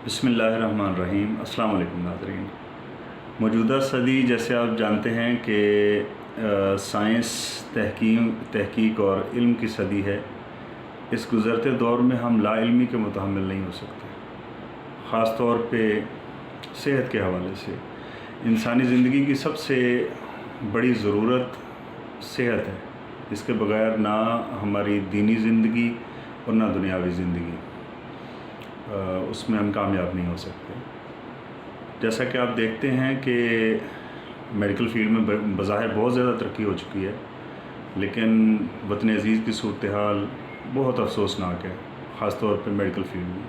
بسم اللہ الرحمن الرحیم۔ السلام علیکم ناظرین۔ موجودہ صدی جیسے آپ جانتے ہیں کہ سائنس تحقیق اور علم کی صدی ہے۔ اس گزرتے دور میں ہم لا علمی کے متحمل نہیں ہو سکتے، خاص طور پہ صحت کے حوالے سے۔ انسانی زندگی کی سب سے بڑی ضرورت صحت ہے، اس کے بغیر نہ ہماری دینی زندگی اور نہ دنیاوی زندگی، اس میں ہم کامیاب نہیں ہو سکتے۔ جیسا کہ آپ دیکھتے ہیں کہ میڈیکل فیلڈ میں بظاہر بہت زیادہ ترقی ہو چکی ہے، لیکن وطن عزیز کی صورتحال بہت افسوسناک ہے، خاص طور پہ میڈیکل فیلڈ میں۔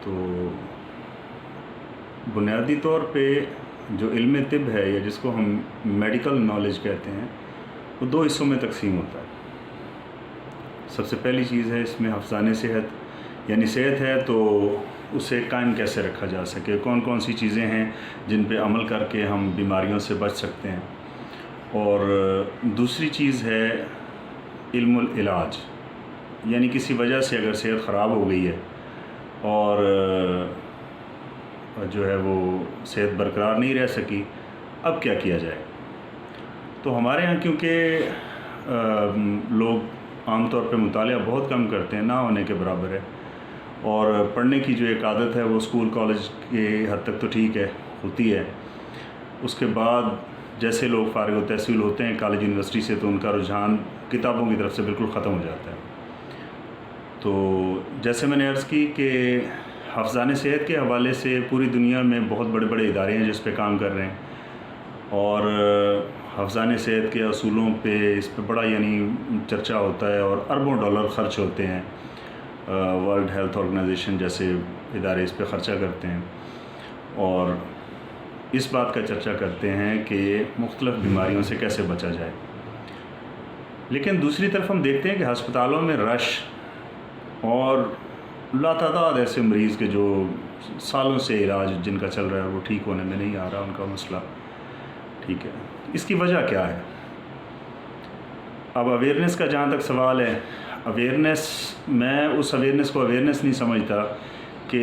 تو بنیادی طور پہ جو علم طب ہے، یا جس کو ہم میڈیکل نالج کہتے ہیں، وہ دو حصوں میں تقسیم ہوتا ہے۔ سب سے پہلی چیز ہے اس میں حفظان صحت، یعنی صحت ہے تو اسے قائم کیسے رکھا جا سکے، کون کون سی چیزیں ہیں جن پہ عمل کر کے ہم بیماریوں سے بچ سکتے ہیں۔ اور دوسری چیز ہے علم العلاج، یعنی کسی وجہ سے اگر صحت خراب ہو گئی ہے اور جو ہے وہ صحت برقرار نہیں رہ سکی، اب کیا کیا جائے۔ تو ہمارے ہاں کیونکہ لوگ عام طور پہ مطالعہ بہت کم کرتے ہیں، نہ ہونے کے برابر ہے، اور پڑھنے کی جو ایک عادت ہے وہ اسکول کالج کے حد تک تو ٹھیک ہے، ہوتی ہے۔ اس کے بعد جیسے لوگ فارغ التحصیل ہوتے ہیں کالج یونیورسٹی سے، تو ان کا رجحان کتابوں کی طرف سے بالکل ختم ہو جاتا ہے۔ تو جیسے میں نے عرض کی کہ حفظان صحت کے حوالے سے پوری دنیا میں بہت بڑے بڑے ادارے ہیں جس پہ کام کر رہے ہیں، اور حفظان صحت کے اصولوں پہ اس پہ بڑا چرچہ ہوتا ہے، اور اربوں ڈالر خرچ ہوتے ہیں۔ ورلڈ ہیلتھ آرگنائزیشن جیسے ادارے اس پہ خرچہ کرتے ہیں، اور اس بات کا چرچہ کرتے ہیں کہ مختلف بیماریوں سے کیسے بچا جائے۔ لیکن دوسری طرف ہم دیکھتے ہیں کہ ہسپتالوں میں رش اور لاتعداد ایسے مریض کے جو سالوں سے علاج جن کا چل رہا ہے وہ ٹھیک ہونے میں نہیں آ رہا، ان کا مسئلہ ٹھیک ہے۔ اس کی وجہ کیا ہے؟ اب اویئرنیس کا جہاں تک سوال ہے، میں اس اویئرنیس کو اویئرنیس نہیں سمجھتا کہ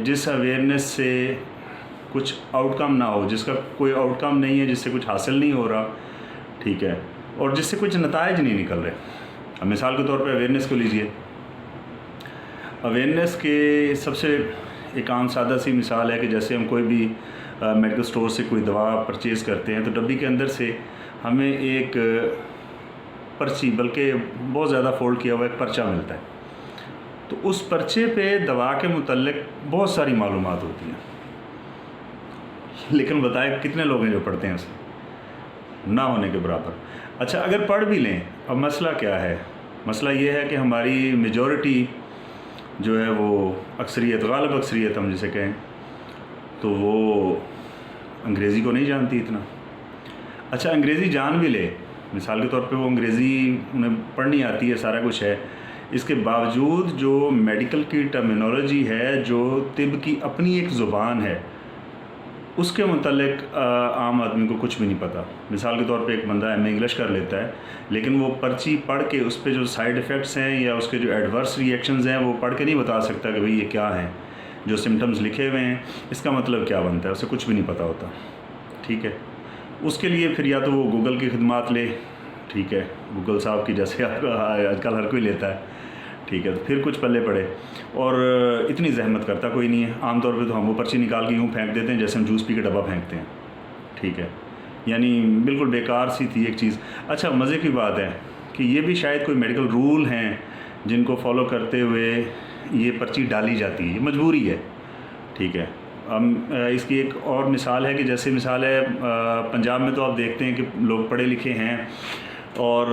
جس اویئرنیس سے کچھ آؤٹ کم نہ ہو، جس کا کوئی آؤٹ کم نہیں ہے، جس سے کچھ حاصل نہیں ہو رہا، ٹھیک ہے، اور جس سے کچھ نتائج نہیں نکل رہے۔ اب مثال کے طور پہ اویئرنیس کو لیجئے۔ اویئرنیس کے سب سے ایک عام سادہ سی مثال ہے کہ جیسے ہم کوئی بھی میڈیکل سٹور سے کوئی دوا پرچیز کرتے ہیں، تو ڈبی کے اندر سے ہمیں ایک پرچی، بلکہ بہت زیادہ فولڈ کیا ہوا ایک پرچہ ملتا ہے۔ تو اس پرچے پہ دوا کے متعلق بہت ساری معلومات ہوتی ہیں، لیکن بتائیں کتنے لوگ ہیں جو پڑھتے ہیں اسے؟ نہ ہونے کے برابر۔ اچھا، اگر پڑھ بھی لیں، اب مسئلہ کیا ہے؟ مسئلہ یہ ہے کہ ہماری میجورٹی جو ہے وہ اکثریت، غالب اکثریت ہم جسے کہیں، تو وہ انگریزی کو نہیں جانتی اتنا۔ اچھا، انگریزی جان بھی لے، مثال کے طور پہ وہ انگریزی انہیں پڑھنی آتی ہے، سارا کچھ ہے، اس کے باوجود جو میڈیکل کی ٹرمینالوجی ہے، جو طب کی اپنی ایک زبان ہے، اس کے متعلق عام آدمی کو کچھ بھی نہیں پتہ۔ مثال کے طور پہ ایک بندہ ایم اے انگلش کر لیتا ہے، لیکن وہ پرچی پڑھ کے اس پہ جو سائیڈ ایفیکٹس ہیں یا اس کے جو ایڈورس ری ایکشنز ہیں وہ پڑھ کے نہیں بتا سکتا کہ بھئی یہ کیا ہیں، جو سمٹمز لکھے ہوئے ہیں اس کا مطلب کیا بنتا ہے، اسے کچھ بھی نہیں پتہ ہوتا، ٹھیک ہے۔ اس کے لیے پھر یا تو وہ گوگل کی خدمات لے، ٹھیک ہے، گوگل صاحب کی جیسے آج کل ہر کوئی لیتا ہے، ٹھیک ہے، تو پھر کچھ پلے پڑے، اور اتنی زحمت کرتا کوئی نہیں ہے۔ عام طور پہ تو ہم وہ پرچی نکال کے یوں پھینک دیتے ہیں جیسے ہم جوس پی کے ڈبہ پھینکتے ہیں، ٹھیک ہے، یعنی بالکل بیکار سی تھی ایک چیز۔ اچھا، مزے کی بات ہے کہ یہ بھی شاید کوئی میڈیکل رول ہیں جن کو فالو کرتے ہوئے یہ پرچی ڈالی جاتی ہے، یہ مجبوری ہے، ٹھیک ہے۔ اس کی ایک اور مثال ہے کہ جیسے مثال ہے پنجاب میں تو آپ دیکھتے ہیں کہ لوگ پڑھے لکھے ہیں اور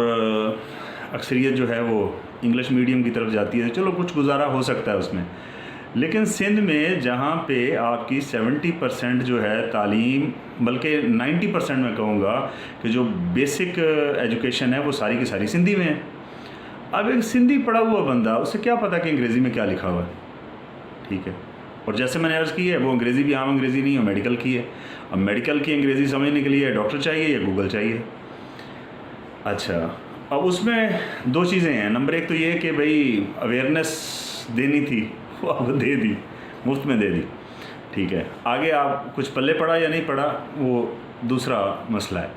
اکثریت جو ہے وہ انگلش میڈیم کی طرف جاتی ہے، چلو کچھ گزارا ہو سکتا ہے اس میں، لیکن سندھ میں جہاں پہ آپ کی 70% جو ہے تعلیم، بلکہ 90% میں کہوں گا کہ جو بیسک ایجوکیشن ہے وہ ساری کی ساری سندھی میں ہے۔ اب ایک سندھی پڑھا ہوا بندہ، اسے کیا پتہ کہ انگریزی میں کیا لکھا ہوا ہے، ٹھیک ہے، اور جیسے میں نے عرض کی ہے وہ انگریزی بھی عام انگریزی نہیں ہے، میڈیکل کی ہے۔ اب میڈیکل کی انگریزی سمجھنے کے لیے ڈاکٹر چاہیے یا گوگل چاہیے۔ اچھا، اب اس میں دو چیزیں ہیں۔ نمبر ایک تو یہ کہ بھئی اویئرنیس دینی تھی، وہ اب دے دی، مفت میں دے دی، ٹھیک ہے. آگے آپ کچھ پلے پڑا یا نہیں پڑا وہ دوسرا مسئلہ ہے،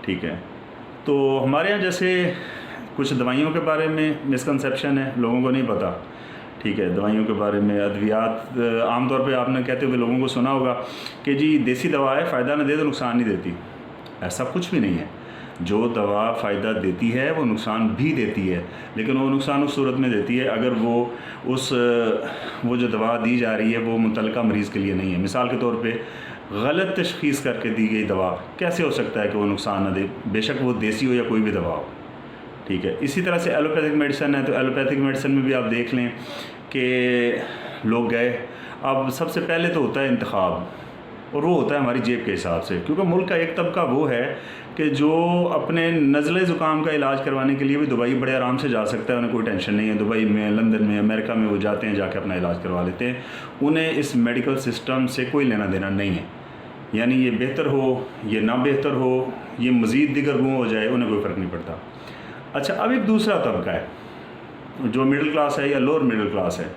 ٹھیک ہے. تو ہمارے یہاں جیسے کچھ دوائیوں کے بارے میں مسکنسیپشن ہے، لوگوں کو نہیں پتہ، ٹھیک ہے. دوائیوں کے بارے میں ادویات عام طور پہ آپ نے کہتے ہوئے لوگوں کو سنا ہوگا کہ جی دیسی دوا ہے، فائدہ نہ دے تو نقصان نہیں دیتی. ایسا کچھ بھی نہیں ہے. جو دوا فائدہ دیتی ہے وہ نقصان بھی دیتی ہے، لیکن وہ نقصان اس صورت میں دیتی ہے اگر وہ جو دوا دی جا رہی ہے وہ متعلقہ مریض کے لیے نہیں ہے. مثال کے طور پہ غلط تشخیص کر کے دی گئی دوا کیسے ہو سکتا ہے کہ وہ نقصان نہ دے، بے شک وہ دیسی ہو یا کوئی بھی دوا ہو، ٹھیک ہے. اسی طرح سے ایلوپیتھک میڈیسن ہے، تو ایلوپیتھک میڈیسن میں بھی آپ دیکھ لیں کہ لوگ گئے، اب سب سے پہلے تو ہوتا ہے انتخاب، اور وہ ہوتا ہے ہماری جیب کے حساب سے، کیونکہ ملک کا ایک طبقہ وہ ہے کہ جو اپنے نزلے زکام کا علاج کروانے کے لیے بھی دبئی بڑے آرام سے جا سکتا ہے، انہیں کوئی ٹینشن نہیں ہے. دبئی میں، لندن میں، امریکہ میں وہ جاتے ہیں، جا کے اپنا علاج کروا لیتے ہیں. انہیں اس میڈیکل سسٹم سے کوئی لینا دینا نہیں ہے، یعنی یہ بہتر ہو یہ نہ بہتر ہو، یہ مزید دیگر گوں ہو جائے، انہیں کوئی فرق نہیں پڑتا. اچھا، اب ایک دوسرا طبقہ ہے جو مڈل کلاس ہے یا لوور مڈل کلاس ہے.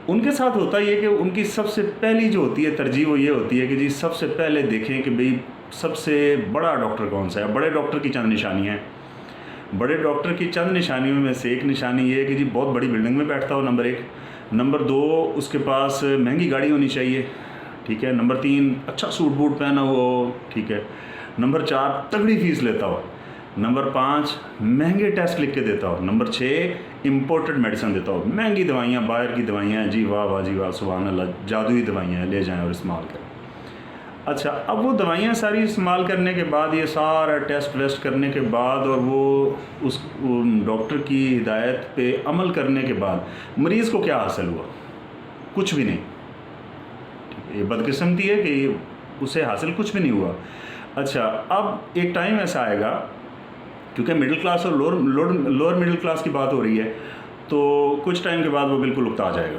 ان کے ساتھ ہوتا یہ کہ ان کی سب سے پہلی جو ہوتی ہے ترجیح وہ یہ ہوتی ہے کہ جی سب سے پہلے دیکھیں کہ بھئی سب سے بڑا ڈاکٹر کون سا ہے. بڑے ڈاکٹر کی چند نشانیاں ہیں. بڑے ڈاکٹر کی چند نشانیوں میں سے ایک نشانی یہ ہے کہ جی بہت بڑی بلڈنگ میں بیٹھتا ہو، نمبر 1. نمبر 2، اس کے پاس مہنگی گاڑی ہونی چاہیے، ٹھیک ہے. نمبر 3، اچھا سوٹ بوٹ پہنا ہو، ٹھیک ہے. نمبر 4، تگڑی فیس لیتا ہو. نمبر 5، مہنگے ٹیسٹ لکھ کے دیتا ہو. نمبر 6، امپورٹڈ میڈیسن دیتا ہو، مہنگی دوائیاں، باہر کی دوائیاں ہیں، جی واہ واہ جی واہ سبحان اللہ، جادوئی دوائیاں ہیں، لے جائیں اور استعمال کریں. اچھا، اب وہ دوائیاں ساری استعمال کرنے کے بعد، یہ سارا ٹیسٹ ویسٹ کرنے کے بعد، اور وہ اس ڈاکٹر کی ہدایت پہ عمل کرنے کے بعد مریض کو کیا حاصل ہوا؟ کچھ بھی نہیں. یہ بدقسمتی ہے کہ اسے حاصل کچھ بھی نہیں ہوا. اچھا، اب ایک ٹائم ایسا آئے گا، کیونکہ مڈل کلاس اور لوور مڈل کلاس کی بات ہو رہی ہے، تو کچھ ٹائم کے بعد وہ بالکل اکتا جائے گا،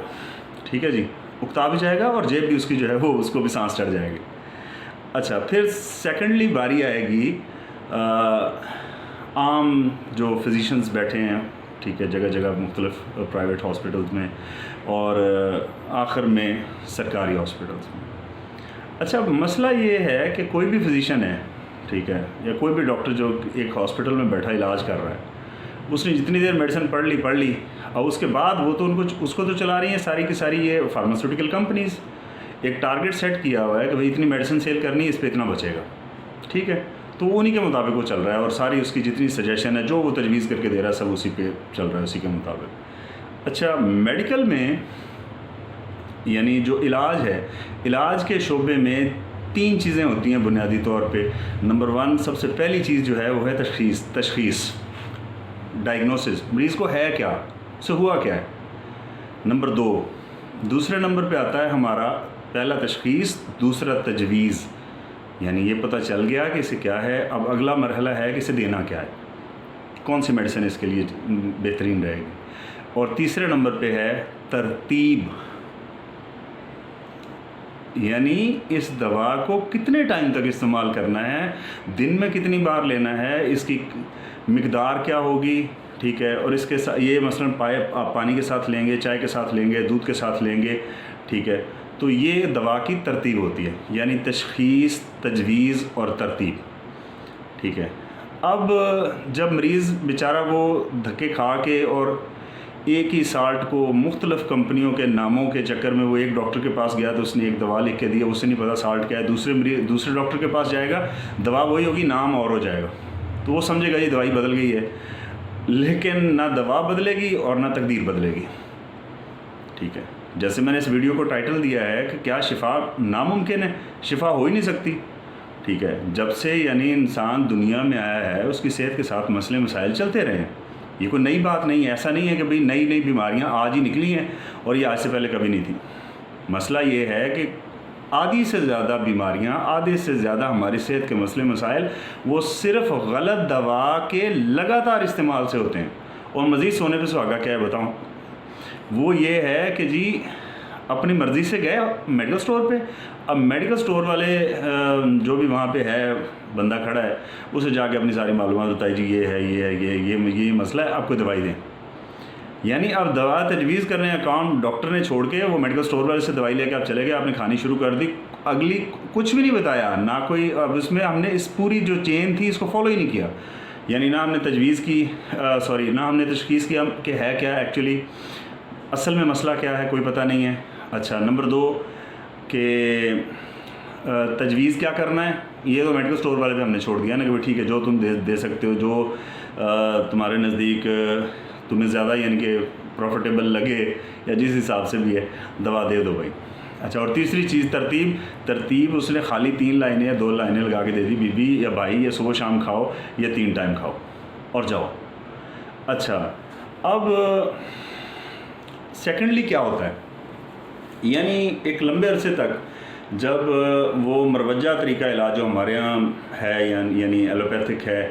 ٹھیک ہے جی. اکتا بھی جائے گا اور جیب بھی اس کی جو ہے وہ اس کو بھی سانس چڑھ جائے گی. اچھا، پھر سیکنڈلی باری آئے گی عام جو فزیشنز بیٹھے ہیں، ٹھیک ہے، جگہ جگہ مختلف پرائیویٹ ہاسپٹلز میں، اور آخر میں سرکاری ہاسپٹلز میں. اچھا، مسئلہ یہ ہے کہ کوئی بھی فزیشن ہے، ٹھیک ہے، یا کوئی بھی ڈاکٹر جو ایک ہاسپٹل میں بیٹھا علاج کر رہا ہے، اس نے جتنی دیر میڈیسن پڑھ لی، اور اس کے بعد وہ تو اس کو تو چلا رہی ہیں ساری کی ساری یہ فارماسیوٹیکل کمپنیز. ایک ٹارگٹ سیٹ کیا ہوا ہے کہ بھئی اتنی میڈیسن سیل کرنی ہے، اس پہ اتنا بچے گا، ٹھیک ہے. تو انہی کے مطابق وہ چل رہا ہے، اور ساری اس کی جتنی سجیشن ہے جو وہ تجویز کر کے دے رہا ہے سب اسی پہ چل رہا ہے، اسی کے مطابق. اچھا، میڈیکل میں یعنی جو علاج ہے، علاج کے شعبے میں 3 چیزیں ہوتی ہیں بنیادی طور پہ. نمبر 1، سب سے پہلی چیز جو ہے وہ ہے تشخیص، ڈائگنوسس، مریض کو ہے کیا، اسے ہوا کیا ہے. نمبر 2، دوسرے نمبر پہ آتا ہے ہمارا پہلا تشخیص، دوسرا تجویز، یعنی یہ پتہ چل گیا کہ اسے کیا ہے، اب اگلا مرحلہ ہے کہ اسے دینا کیا ہے، کون سی میڈیسن اس کے لیے بہترین رہے گی. اور تیسرے نمبر پہ ہے ترتیب، یعنی اس دوا کو کتنے ٹائم تک استعمال کرنا ہے، دن میں کتنی بار لینا ہے، اس کی مقدار کیا ہوگی، ٹھیک ہے. اور اس کے ساتھ یہ مثلاً آپ پانی کے ساتھ لیں گے، چائے کے ساتھ لیں گے، دودھ کے ساتھ لیں گے، ٹھیک ہے. تو یہ دوا کی ترتیب ہوتی ہے، یعنی تشخیص، تجویز اور ترتیب، ٹھیک ہے. اب جب مریض بیچارہ وہ دھکے کھا کے اور ایک ہی سالٹ کو مختلف کمپنیوں کے ناموں کے چکر میں وہ ایک ڈاکٹر کے پاس گیا تو اس نے ایک دوا لکھ کے دیا، اسے نہیں پتا سالٹ کیا ہے، دوسرے ڈاکٹر کے پاس جائے گا، دوا وہی ہوگی، نام اور ہو جائے گا، تو وہ سمجھے گا یہ دوائی بدل گئی ہے، لیکن نہ دوا بدلے گی اور نہ تقدیر بدلے گی، ٹھیک ہے. جیسے میں نے اس ویڈیو کو ٹائٹل دیا ہے کہ کیا شفا ناممکن ہے؟ شفا ہو ہی نہیں سکتی، ٹھیک ہے. جب سے یعنی انسان دنیا میں آیا ہے اس کی صحت کے ساتھ مسئلے مسائل چلتے رہے ہیں، یہ کوئی نئی بات نہیں ہے. ایسا نہیں ہے کہ بھئی نئی بیماریاں آج ہی نکلی ہیں اور یہ آج سے پہلے کبھی نہیں تھی. مسئلہ یہ ہے کہ آدھی سے زیادہ بیماریاں، آدھے سے زیادہ ہماری صحت کے مسئلے مسائل وہ صرف غلط دوا کے لگاتار استعمال سے ہوتے ہیں. اور مزید سونے پہ سہاگا کیا ہے بتاؤں، وہ یہ ہے کہ جی اپنی مرضی سے گئے میڈیکل سٹور پہ، اب میڈیکل سٹور والے جو بھی وہاں پہ ہے بندہ کھڑا ہے، اسے جا کے اپنی ساری معلومات بتائی، جی یہ ہے یہ مسئلہ ہے، آپ کو دوائی دیں. یعنی اب دوا تجویز کرنے کا کام ڈاکٹر نے چھوڑ کے وہ میڈیکل اسٹور والے سے دوائی لے کے آپ چلے گئے, آپ نے کھانی شروع کر دی, اگلی کچھ بھی نہیں بتایا, نہ کوئی, اب اس میں ہم نے اس پوری جو چین تھی اس کو فالو ہی نہیں کیا. یعنی نہ ہم نے تجویز کی, نہ ہم نے تشخیص کیا کہ ہے کیا ایکچولی, اصل میں مسئلہ کیا ہے کوئی پتہ نہیں ہے. اچھا, نمبر 2 کہ تجویز کیا کرنا ہے, یہ تو میڈیکل اسٹور والے پہ ہم نے چھوڑ دیا نا کہ ٹھیک ہے جو تم دے سکتے ہو, جو تمہارے نزدیک تمہیں زیادہ یعنی کہ پروفیٹیبل لگے یا جس حساب سے بھی ہے دوا دے دو بھائی. اچھا, اور تیسری چیز ترتیب اس نے خالی 3 لائنیں یا 2 لائنیں لگا کے دے دی, بی بی یا بھائی یہ صبح شام کھاؤ یا 3 ٹائم کھاؤ اور جاؤ. اچھا, اب سیکنڈلی کیا ہوتا ہے, یعنی ایک لمبے عرصے تک جب وہ مروجہ طریقہ علاج جو ہمارے یہاں ہے یعنی ایلوپیتھک ہے,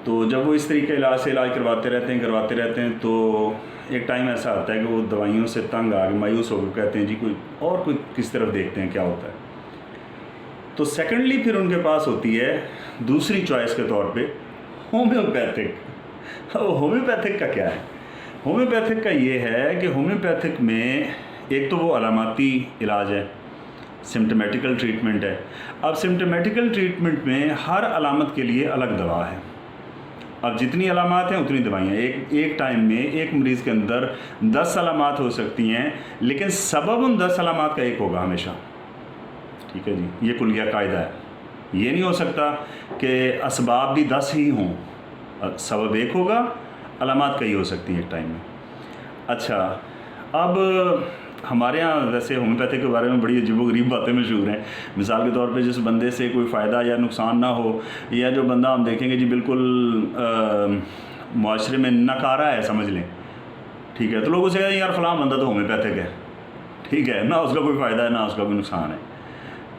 تو جب وہ اس طریقے علاج سے علاج کرواتے رہتے ہیں تو ایک ٹائم ایسا آتا ہے کہ وہ دوائیوں سے تنگ آ کے مایوس ہو کے کہتے ہیں جی کوئی کس طرف دیکھتے ہیں کیا ہوتا ہے. تو سیکنڈلی پھر ان کے پاس ہوتی ہے دوسری چوائس کے طور پہ ہومیوپیتھک. ہومیوپیتھک کا کیا ہے؟ ہومیوپیتھک کا یہ ہے کہ ہومیوپیتھک میں ایک تو وہ علاماتی علاج ہے, سمٹمیٹیکل ٹریٹمنٹ ہے. اب سمٹمیٹیکل ٹریٹمنٹ میں ہر علامت کے لیے الگ دوا ہے. اب جتنی علامات ہیں اتنی دوائیاں. ایک ٹائم میں ایک مریض کے اندر 10 علامات ہو سکتی ہیں, لیکن سبب ان 10 علامات کا ایک ہوگا ہمیشہ. ٹھیک ہے جی, یہ کلیہ قاعدہ ہے. یہ نہیں ہو سکتا کہ اسباب بھی 10 ہی ہوں, سبب ایک ہوگا, علامات کئی ہو سکتی ہیں ایک ٹائم میں. اچھا, اب ہمارے ہاں ویسے ہومیوپیتھک کے بارے میں بڑی عجیب و غریب باتیں مشہور ہیں. مثال کے طور پہ جس بندے سے کوئی فائدہ یا نقصان نہ ہو, یا جو بندہ ہم دیکھیں گے جی بالکل معاشرے میں ناکارہ ہے سمجھ لیں, ٹھیک ہے, تو لوگوں سے کہتے ہیں یار فلاں بندہ تو ہومیوپیتھک ہے, ٹھیک ہے, نہ اس کا کوئی فائدہ ہے نہ اس کا کوئی نقصان ہے.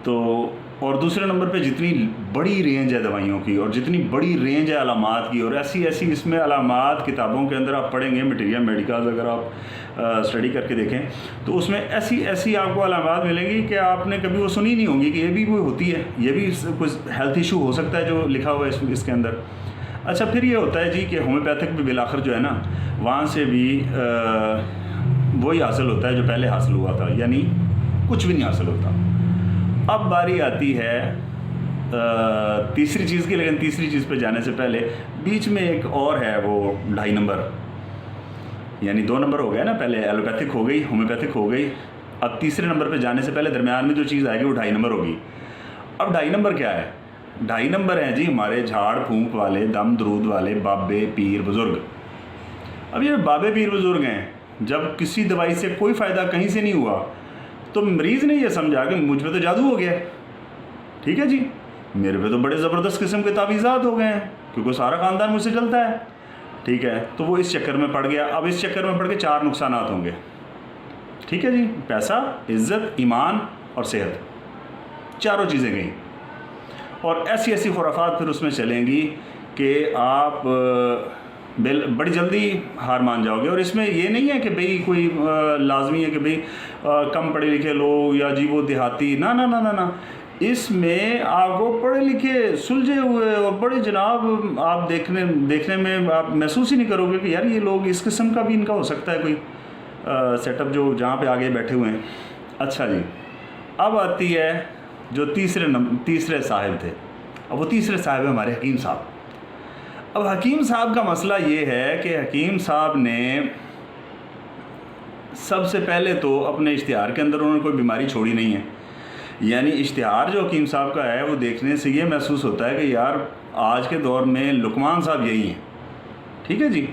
تو اور دوسرے نمبر پہ جتنی بڑی رینج ہے دوائیوں کی اور جتنی بڑی رینج ہے علامات کی, اور ایسی اس میں علامات کتابوں کے اندر آپ پڑھیں گے, مٹیریل میڈیکلز اگر آپ اسٹڈی کر کے دیکھیں تو اس میں ایسی آپ کو علامات ملیں گی کہ آپ نے کبھی وہ سنی نہیں ہوں گی کہ یہ بھی کوئی ہوتی ہے, یہ بھی کوئی ہیلتھ ایشو ہو سکتا ہے جو لکھا ہوا ہے اس کے اندر. اچھا, پھر یہ ہوتا ہے جی کہ ہومیوپیتھک بھی بالآخر جو ہے نا وہاں سے بھی وہی حاصل ہوتا ہے جو پہلے حاصل ہوا تھا, یعنی کچھ بھی نہیں حاصل ہوتا. اب باری آتی ہے تیسری چیز کی, لیکن تیسری چیز پہ جانے سے پہلے بیچ میں ایک اور ہے, وہ 2.5 نمبر, یعنی 2 نمبر ہو گیا نا, پہلے ایلوپیتھک ہو گئی, ہومیوپیتھک ہو گئی, اب تیسرے نمبر پہ جانے سے پہلے درمیان میں جو چیز آئے گی وہ 2.5 نمبر ہوگی. اب 2.5 نمبر کیا ہے؟ 2.5 نمبر ہیں جی ہمارے جھاڑ پھونک والے, دم درود والے بابے پیر بزرگ. اب یہ بابے پیر بزرگ ہیں, جب کسی دوائی سے کوئی فائدہ کہیں سے نہیں ہوا تو مریض نے یہ سمجھا کہ مجھ پہ تو جادو ہو گیا, ٹھیک ہے جی, میرے پہ تو بڑے زبردست قسم کے تعویذات ہو گئے ہیں کیونکہ سارا خاندان مجھ سے چلتا ہے, ٹھیک ہے. تو وہ اس چکر میں پڑ گیا. اب اس چکر میں پڑ کے 4 نقصانات ہوں گے, ٹھیک ہے جی, پیسہ, عزت, ایمان اور صحت, چاروں چیزیں گئیں. اور ایسی خرافات پھر اس میں چلیں گی کہ آپ بڑی جلدی ہار مان جاؤ گے. اور اس میں یہ نہیں ہے کہ بھئی کوئی لازمی ہے کہ بھئی کم پڑھے لکھے لوگ یا جی وہ دیہاتی, نہ, اس میں آپ کو پڑھے لکھے سلجھے ہوئے اور بڑے جناب آپ دیکھنے میں آپ محسوس ہی نہیں کرو گے کہ یار یہ لوگ اس قسم کا بھی ان کا ہو سکتا ہے کوئی سیٹ اپ جو جہاں پہ آگے بیٹھے ہوئے ہیں. اچھا جی, اب آتی ہے جو تیسرے صاحب تھے. اب وہ تیسرے صاحب ہیں ہمارے حکیم صاحب. اب حکیم صاحب کا مسئلہ یہ ہے کہ حکیم صاحب نے سب سے پہلے تو اپنے اشتہار کے اندر انہوں نے کوئی بیماری چھوڑی نہیں ہے. یعنی اشتہار جو حکیم صاحب کا ہے وہ دیکھنے سے یہ محسوس ہوتا ہے کہ یار آج کے دور میں لقمان صاحب یہی ہیں, ٹھیک ہے جی.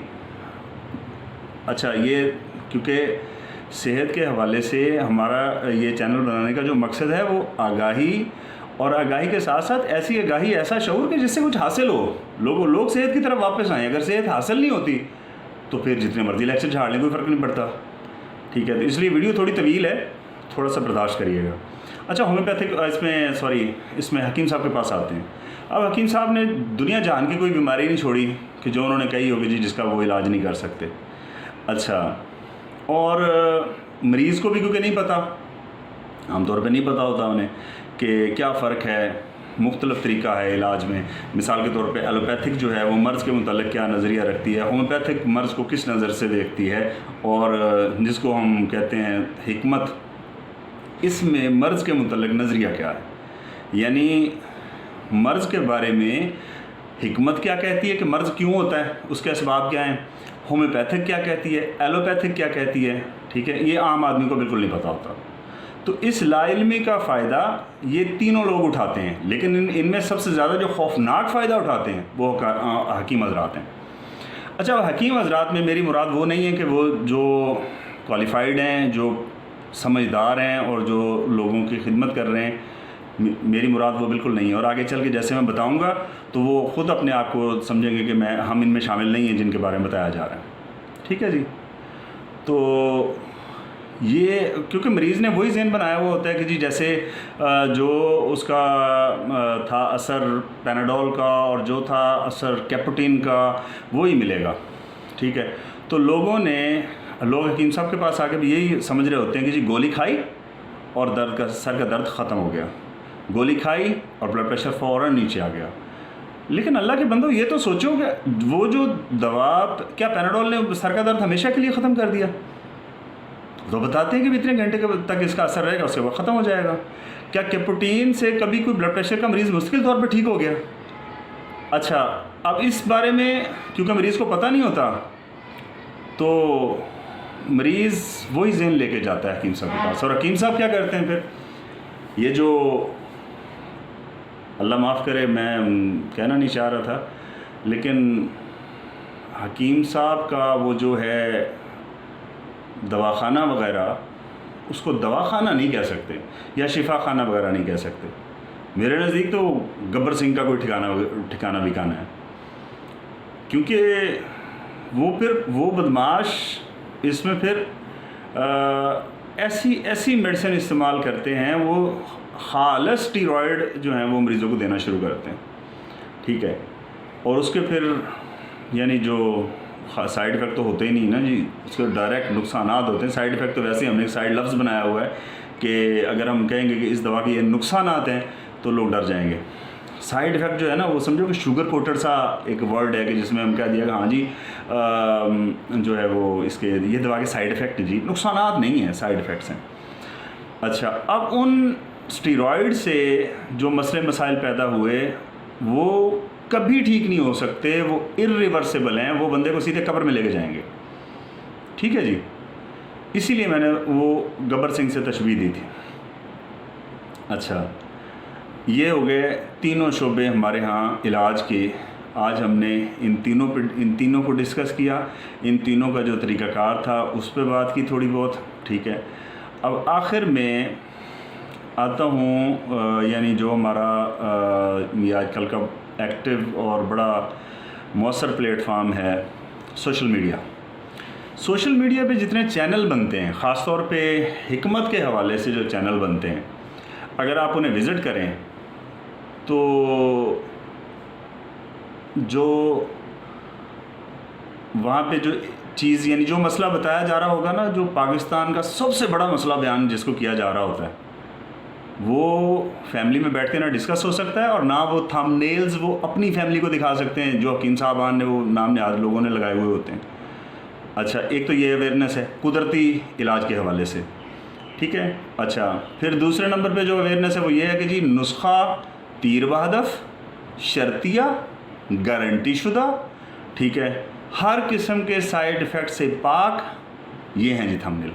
اچھا, یہ کیونکہ صحت کے حوالے سے ہمارا یہ چینل بنانے کا جو مقصد ہے وہ آگاہی, اور آگاہی کے ساتھ ساتھ ایسی آگاہی, ایسا شعور کہ جس سے کچھ حاصل ہو, لوگ صحت کی طرف واپس آئیں. اگر صحت حاصل نہیں ہوتی تو پھر جتنے مرضی لیکچر جھاڑ لیں کوئی فرق نہیں پڑتا, ٹھیک ہے. تو اس لیے ویڈیو تھوڑی طویل ہے, تھوڑا سا برداشت کریے گا. اچھا, ہومیوپیتھک اس میں حکیم صاحب کے پاس آتے ہیں. اب حکیم صاحب نے دنیا جہان کی کوئی بیماری نہیں چھوڑی کہ جو انہوں نے کہی ہوگی جی جس کا وہ علاج نہیں کر سکتے. اچھا, اور مریض کو بھی کیونکہ نہیں پتہ, عام طور پہ نہیں پتہ ہوتا انہیں کہ کیا فرق ہے مختلف طریقہ ہے علاج میں. مثال کے طور پہ ایلوپیتھک جو ہے وہ مرض کے متعلق کیا نظریہ رکھتی ہے, ہومیوپیتھک مرض کو کس نظر سے دیکھتی ہے, اور جس کو ہم کہتے ہیں حکمت, اس میں مرض کے متعلق نظریہ کیا ہے. یعنی مرض کے بارے میں حکمت کیا کہتی ہے کہ مرض کیوں ہوتا ہے, اس کے اسباب کیا ہیں, ہومیوپیتھک کیا کہتی ہے, ایلوپیتھک کیا کہتی ہے. ٹھیک ہے, یہ عام آدمی کو بالکل نہیں پتہ ہوتا. تو اس لا علمی کا فائدہ یہ تینوں لوگ اٹھاتے ہیں, لیکن ان میں سب سے زیادہ جو خوفناک فائدہ اٹھاتے ہیں وہ حکیم حضرات ہیں. اچھا, حکیم حضرات میں میری مراد وہ نہیں ہے کہ وہ جو کوالیفائڈ ہیں, جو سمجھدار ہیں اور جو لوگوں کی خدمت کر رہے ہیں, میری مراد وہ بالکل نہیں ہے. اور آگے چل کے جیسے میں بتاؤں گا تو وہ خود اپنے آپ کو سمجھیں گے کہ ہم ان میں شامل نہیں ہیں جن کے بارے میں بتایا جا رہا ہے. ٹھیک ہے جی. تو یہ کیونکہ مریض نے وہی ذہن بنایا ہوا ہوتا ہے کہ جی جیسے جو اس کا تھا اثر پیناڈول کا اور جو تھا اثر کیپوٹین کا وہی ملے گا. ٹھیک ہے, تو لوگ حکیم صاحب کے پاس آ کے بھی یہی سمجھ رہے ہوتے ہیں کہ جی گولی کھائی اور سر کا درد ختم ہو گیا, گولی کھائی اور بلڈ پریشر فوراً نیچے آ گیا. لیکن اللہ کے بندو یہ تو سوچو کہ وہ جو دوا, کیا پیناڈول نے سر کا درد ہمیشہ کے لیے ختم کر دیا؟ تو بتاتے ہیں کہ اتنے گھنٹے تک اس کا اثر رہے گا, اس کے بعد ختم ہو جائے گا. کیا کیپوٹین سے کبھی کوئی بلڈ پریشر کا مریض مستقل طور پہ ٹھیک ہو گیا؟ اچھا, اب اس بارے میں کیونکہ مریض کو پتہ نہیں ہوتا تو مریض وہی ذہن لے کے جاتا ہے حکیم صاحب کے پاس. اور حکیم صاحب کیا کرتے ہیں پھر, یہ جو اللہ معاف کرے میں کہنا نہیں چاہ رہا تھا, لیکن حکیم صاحب کا وہ جو ہے دواخانہ وغیرہ, اس کو دواخانہ نہیں کہہ سکتے یا شفا خانہ وغیرہ نہیں کہہ سکتے. میرے نزدیک تو گبر سنگھ کا کوئی ٹھکانہ وکانہ ہے, کیونکہ وہ بدماش اس میں پھر ایسی میڈیسن استعمال کرتے ہیں, وہ خالص اسٹیرائڈ جو ہیں وہ مریضوں کو دینا شروع کرتے ہیں. ٹھیک ہے, اور اس کے پھر یعنی جو سائیڈ افیکٹ تو ہوتے ہی نہیں نا جی, اس کے ڈائریکٹ نقصانات ہوتے ہیں. سائیڈ افیکٹ تو ویسے ہم نے ایک سائیڈ لفظ بنایا ہوا ہے کہ اگر ہم کہیں گے کہ اس دوا کے یہ نقصانات ہیں تو لوگ ڈر جائیں گے. سائیڈ افیکٹ جو ہے نا وہ سمجھو کہ شوگر کوٹڈ سا ایک ورڈ ہے کہ جس میں ہم کہہ دیا کہ ہاں جی جو ہے وہ اس کے یہ دوا کے سائیڈ افیکٹ, جی نقصانات نہیں ہیں, سائیڈ افیکٹس ہیں. اچھا, اب ان اسٹیرائڈ سے جو مسئلے مسائل پیدا ہوئے وہ کبھی ٹھیک نہیں ہو سکتے, وہ irreversible ہیں, وہ بندے کو سیدھے قبر میں لے کے جائیں گے. ٹھیک ہے جی, اسی لیے میں نے وہ گبر سنگھ سے تشبیہ دی تھی. اچھا, یہ ہو گئے تینوں شعبے ہمارے ہاں علاج کے. آج ہم نے ان تینوں کو ڈسکس کیا, ان تینوں کا جو طریقہ کار تھا اس پہ بات کی تھوڑی بہت. ٹھیک ہے, اب آخر میں آتا ہوں یعنی جو ہمارا یہ آج کل کا ایکٹیو اور بڑا مؤثر پلیٹ فارم ہے سوشل میڈیا. سوشل میڈیا پہ جتنے چینل بنتے ہیں, خاص طور پہ حکمت کے حوالے سے جو چینل بنتے ہیں, اگر آپ انہیں وزٹ کریں تو جو وہاں پہ جو چیز یعنی جو مسئلہ بتایا جا رہا ہوگا نا, جو پاکستان کا سب سے بڑا مسئلہ بیان جس کو کیا جا رہا ہوتا ہے, وہ فیملی میں بیٹھ کے نہ ڈسکس ہو سکتا ہے اور نہ وہ تھم نیلز وہ اپنی فیملی کو دکھا سکتے ہیں جو حکیم صاحبان نے وہ نام نہاد لوگوں نے لگائے ہوئے ہوتے ہیں. اچھا, ایک تو یہ اویئرنیس ہے قدرتی علاج کے حوالے سے. ٹھیک ہے, اچھا پھر دوسرے نمبر پہ جو اویئرنیس ہے وہ یہ ہے کہ جی نسخہ تیر بہدف, شرطیہ, گارنٹی شدہ. ٹھیک ہے, ہر قسم کے سائیڈ ایفیکٹ سے پاک, یہ ہیں جی تھمبنیل.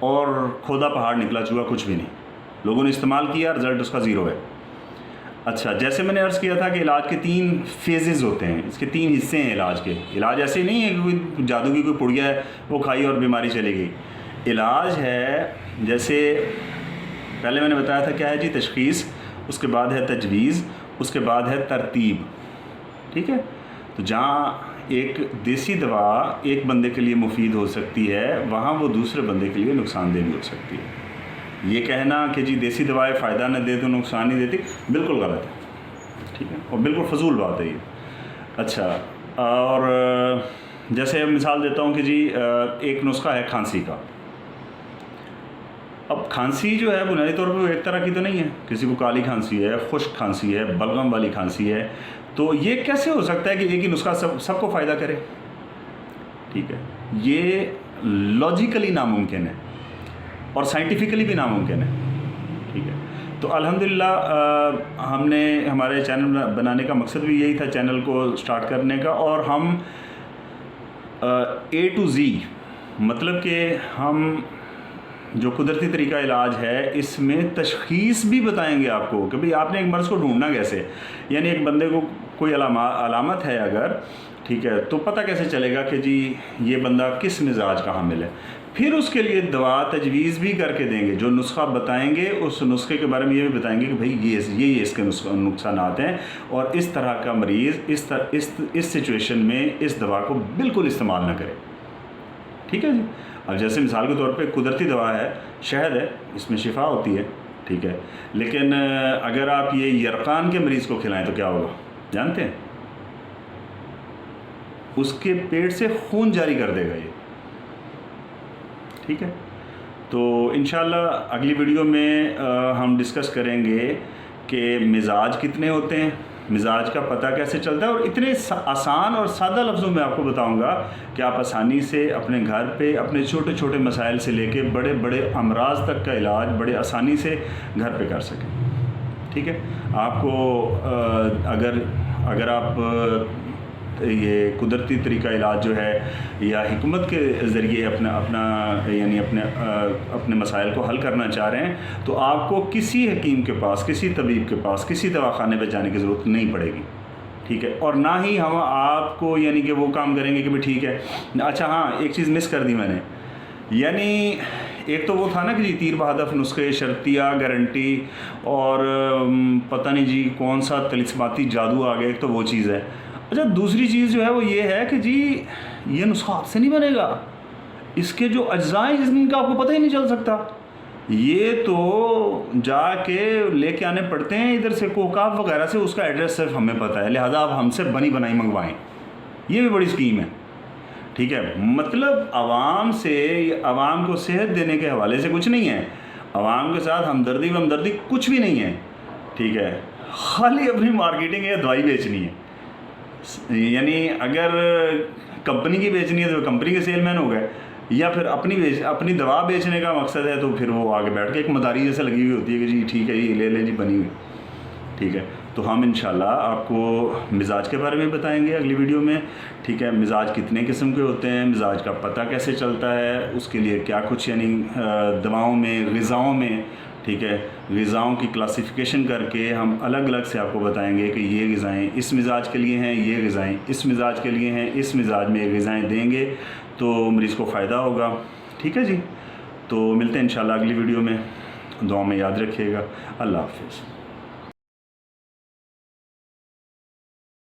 اور کھودا پہاڑ نکلا چوہا کچھ بھی نہیں, لوگوں نے استعمال کیا, رزلٹ اس کا زیرو ہے. اچھا, جیسے میں نے عرض کیا تھا کہ علاج کے 3 فیزز ہوتے ہیں, اس کے 3 حصے ہیں علاج کے. علاج ایسے نہیں ہے کہ کوئی جادو کی کوئی پڑیا ہے وہ کھائی اور بیماری چلے گئی. علاج ہے جیسے پہلے میں نے بتایا تھا کیا ہے جی, تشخیص, اس کے بعد ہے تجویز, اس کے بعد ہے ترتیب. ٹھیک ہے, تو جہاں ایک دیسی دوا ایک بندے کے لیے مفید ہو سکتی ہے وہاں وہ دوسرے بندے کے لیے نقصان دہ بھی ہو سکتی ہے. یہ کہنا کہ جی دیسی دوائیں فائدہ نہ دے تو نقصان نہیں دیتی, بالکل غلط ہے. ٹھیک ہے, اور بالکل فضول بات ہے یہ. اچھا, اور جیسے مثال دیتا ہوں کہ جی ایک نسخہ ہے کھانسی کا. اب کھانسی جو ہے بنیادی طور پہ وہ ایک طرح کی تو نہیں ہے، کسی کو کالی کھانسی ہے، خشک کھانسی ہے، بلغم والی کھانسی ہے، تو یہ کیسے ہو سکتا ہے کہ ایک ہی نسخہ سب کو فائدہ کرے؟ ٹھیک ہے، یہ لاجیکلی ناممکن ہے اور سائنٹیفکلی بھی ناممکن ہے. ٹھیک ہے، تو الحمدللہ ہم نے ہمارے چینل بنانے کا مقصد بھی یہی تھا، چینل کو سٹارٹ کرنے کا، اور ہم A to Z مطلب کہ ہم جو قدرتی طریقہ علاج ہے اس میں تشخیص بھی بتائیں گے آپ کو کہ بھئی آپ نے ایک مرض کو ڈھونڈنا کیسے، یعنی ایک بندے کو کوئی علامت ہے اگر، ٹھیک ہے، تو پتہ کیسے چلے گا کہ جی یہ بندہ کس مزاج کا حامل ہے. پھر اس کے لیے دوا تجویز بھی کر کے دیں گے، جو نسخہ بتائیں گے اس نسخے کے بارے میں یہ بھی بتائیں گے کہ بھئی یہ اس کے نقصانات ہیں، اور اس طرح کا مریض اس سچویشن میں اس دوا کو بالکل استعمال نہ کرے. ٹھیک ہے جی. اب جیسے مثال کے طور پہ قدرتی دوا ہے، شہد ہے، اس میں شفا ہوتی ہے، ٹھیک ہے، لیکن اگر آپ یہ یرقان کے مریض کو کھلائیں تو کیا ہوگا جانتے ہیں؟ اس کے پیٹ سے خون جاری کر دے گا یہ. ٹھیک ہے، تو انشاءاللہ اگلی ویڈیو میں ہم ڈسکس کریں گے کہ مزاج کتنے ہوتے ہیں، مزاج کا پتہ کیسے چلتا ہے، اور اتنے آسان اور سادہ لفظوں میں آپ کو بتاؤں گا کہ آپ آسانی سے اپنے گھر پہ اپنے چھوٹے چھوٹے مسائل سے لے کے بڑے بڑے امراض تک کا علاج بڑے آسانی سے گھر پہ کر سکیں. ٹھیک ہے، آپ کو اگر آپ یہ قدرتی طریقہ علاج جو ہے یا حکمت کے ذریعے اپنے مسائل کو حل کرنا چاہ رہے ہیں تو آپ کو کسی حکیم کے پاس، کسی طبیب کے پاس، کسی دواخانے پہ جانے کی ضرورت نہیں پڑے گی. ٹھیک ہے، اور نہ ہی ہم آپ کو یعنی کہ وہ کام کریں گے کہ بھئی ٹھیک ہے. اچھا ہاں، ایک چیز مس کر دی میں نے، یعنی ایک تو وہ تھا نا کہ جی تیر بہدف نسخے، شرطیہ گارنٹی، اور پتہ نہیں جی کون سا طلسماتی جادو آ گیا، ایک تو وہ چیز ہے. اچھا دوسری چیز جو ہے وہ یہ ہے کہ جی یہ نسخہ آپ سے نہیں بنے گا، اس کے جو اجزاء ہیں جن کا آپ کو پتہ ہی نہیں چل سکتا، یہ تو جا کے لے کے آنے پڑتے ہیں ادھر سے کوکاف وغیرہ سے، اس کا ایڈریس صرف ہمیں پتہ ہے، لہذا آپ ہم سے بنی بنائی منگوائیں. یہ بھی بڑی اسکیم ہے. ٹھیک ہے، مطلب عوام کو صحت دینے کے حوالے سے کچھ نہیں ہے، عوام کے ساتھ ہمدردی کچھ بھی نہیں ہے. ٹھیک ہے، خالی اپنی مارکیٹنگ یا دوائی بیچنی ہے. یعنی اگر کمپنی کی بیچنی ہے تو کمپنی کے سیل مین ہو گئے، یا پھر اپنی دوا بیچنے کا مقصد ہے تو پھر وہ آگے بیٹھ کے ایک مداری جیسے لگی ہوئی ہوتی ہے کہ جی ٹھیک ہے یہ لے لیں جی بنی ہوئی. ٹھیک ہے، تو ہم انشاءاللہ آپ کو مزاج کے بارے میں بتائیں گے اگلی ویڈیو میں. ٹھیک ہے، مزاج کتنے قسم کے ہوتے ہیں، مزاج کا پتہ کیسے چلتا ہے، اس کے لیے کیا کچھ یعنی دواؤں میں، غذاؤں میں، ٹھیک ہے، غذاؤں کی کلاسیفیکیشن کر کے ہم الگ الگ سے آپ کو بتائیں گے کہ یہ غذائیں اس مزاج کے لیے ہیں، یہ غذائیں اس مزاج کے لیے ہیں، اس مزاج میں یہ غذائیں دیں گے تو مریض کو فائدہ ہوگا. ٹھیک ہے جی، تو ملتے ہیں انشاءاللہ اگلی ویڈیو میں. دعا میں یاد رکھیے گا. اللہ حافظ.